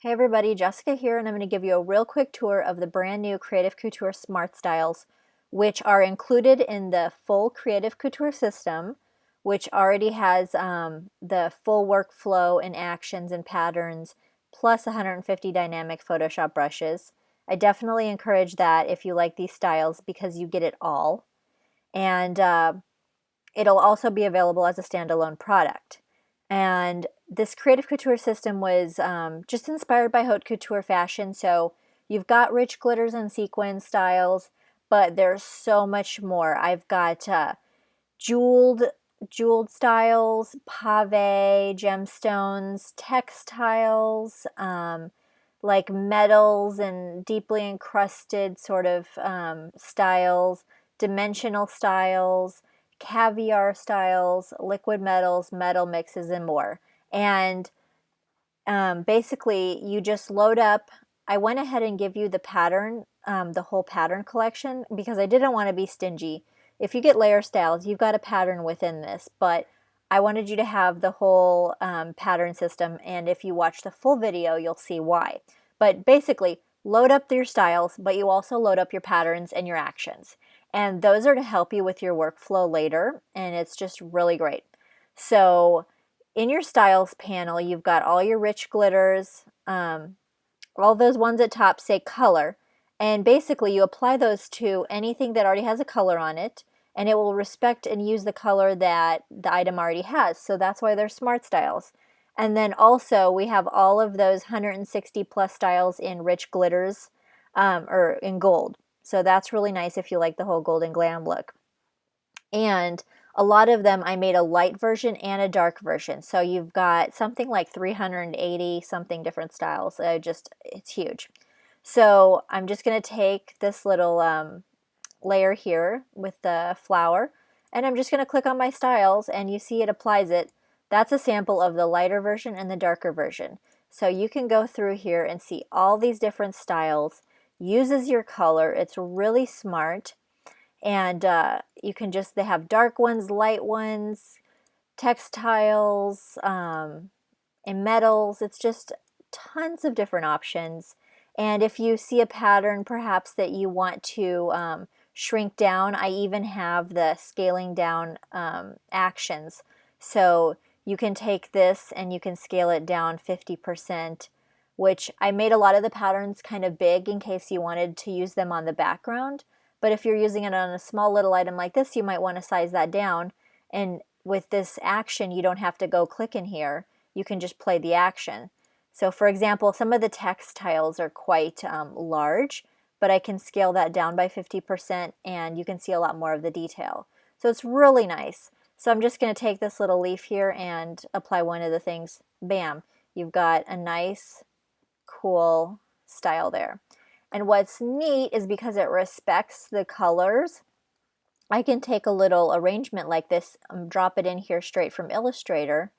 Hey everybody, Jessica here, and I'm going to give you a real quick tour of the brand new Creative Couture Smart Styles, which are included in the full Creative Couture system, which already has the full workflow and actions and patterns, plus 150 dynamic Photoshop brushes. I definitely encourage that if you like these styles because you get it all. And it'll also be available as a standalone product. And this Creative Couture system was just inspired by haute couture fashion. So you've got rich glitters and sequin styles, but there's so much more. I've got jeweled styles, pave, gemstones, textiles, like metals and deeply encrusted sort of styles, dimensional styles, caviar styles, liquid metals, metal mixes, and more. And basically, you just load up. I went ahead and give you the pattern, the whole pattern collection, because I didn't want to be stingy. If you get layer styles, you've got a pattern within this, but I wanted you to have the whole pattern system, and if you watch the full video, you'll see why. But basically, load up your styles, but you also load up your patterns and your actions. And those are to help you with your workflow later, and it's just really great. So in your styles panel, you've got all your rich glitters, all those ones at top say color, and basically you apply those to anything that already has a color on it, and it will respect and use the color that the item already has. So that's why they're smart styles. And then also we have all of those 160 plus styles in rich glitters or in gold. So that's really nice if you like the whole golden glam look. And a lot of them I made a light version and a dark version. So you've got something like 380 something different styles. It's huge. So I'm just going to take this little layer here with the flower, and I'm just going to click on my styles, and you see it applies it. That's a sample of the lighter version and the darker version. So you can go through here and see all these different styles, uses your color. It's really smart. And you can just, they have dark ones, light ones, textiles, and metals. It's just tons of different options. And if you see a pattern perhaps that you want to shrink down, I even have the scaling down actions. So you can take this and you can scale it down 50%, which I made a lot of the patterns kind of big in case you wanted to use them on the background. But if you're using it on a small little item like this, you might want to size that down. And with this action, you don't have to go click in here. You can just play the action. So for example, some of the textiles are quite large, but I can scale that down by 50% and you can see a lot more of the detail. So it's really nice. So I'm just going to take this little leaf here and apply one of the things. Bam! You've got a nice, cool style there. And what's neat is because it respects the colors, I can take a little arrangement like this, drop it in here straight from Illustrator,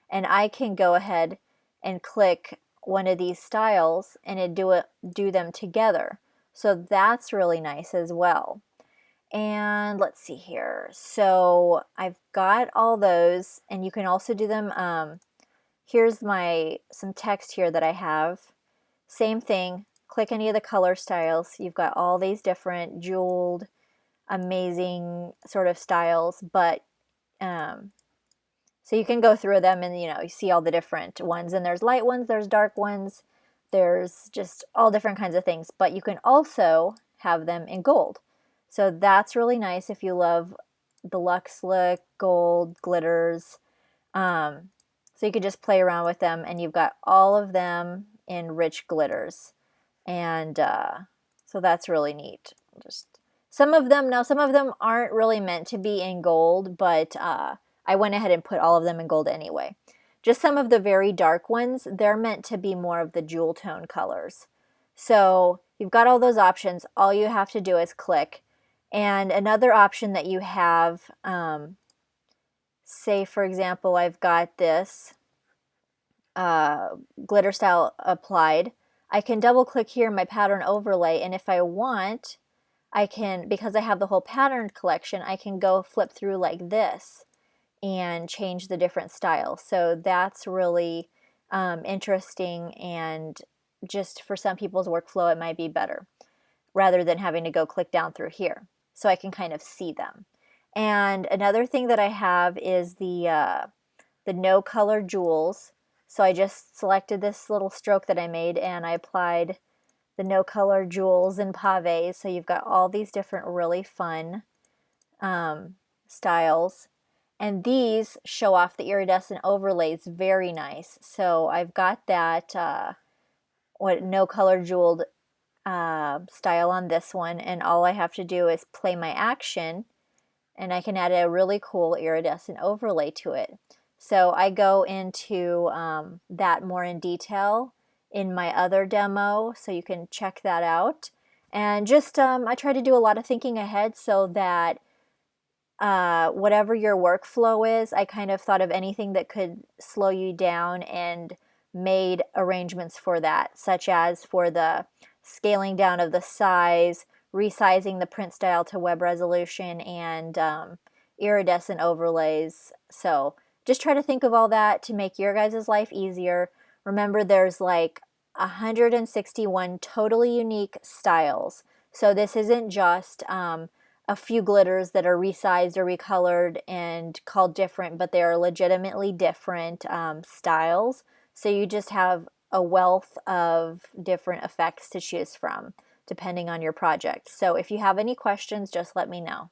and I can go ahead and click one of these styles and it do them together. So that's really nice as well. And let's see here. So I've got all those, and you can also do them. Here's some text here that I have. Same thing. Click any of the color styles. You've got all these different jeweled, amazing sort of styles, but so you can go through them and you see all the different ones, and there's light ones, there's dark ones, there's just all different kinds of things, but you can also have them in gold. So that's really nice if you love the luxe look, gold, glitters. So you could just play around with them, and you've got all of them in rich glitters. And so that's really neat. Some of them aren't really meant to be in gold, but I went ahead and put all of them in gold anyway. Just some of the very dark ones, they're meant to be more of the jewel tone colors. So you've got all those options. All you have to do is click. And another option that you have, say for example, I've got this glitter style applied. I can double click here in my pattern overlay, and if I want, I can, because I have the whole pattern collection, I can go flip through like this and change the different styles. So that's really interesting, and just for some people's workflow, it might be better rather than having to go click down through here. So I can kind of see them. And another thing that I have is the no color jewels. So I just selected this little stroke that I made and I applied the no color jewels and pavés. So you've got all these different really fun styles. And these show off the iridescent overlays very nice. So I've got that what no color jeweled style on this one, and all I have to do is play my action and I can add a really cool iridescent overlay to it. So I go into that more in detail in my other demo, so you can check that out. And just I try to do a lot of thinking ahead so that whatever your workflow is, I kind of thought of anything that could slow you down and made arrangements for that, such as for the scaling down of the size, resizing the print style to web resolution, and iridescent overlays. So just try to think of all that to make your guys' life easier. Remember, there's like 161 totally unique styles. So this isn't just a few glitters that are resized or recolored and called different, but they are legitimately different styles. So you just have a wealth of different effects to choose from depending on your project. So if you have any questions, just let me know.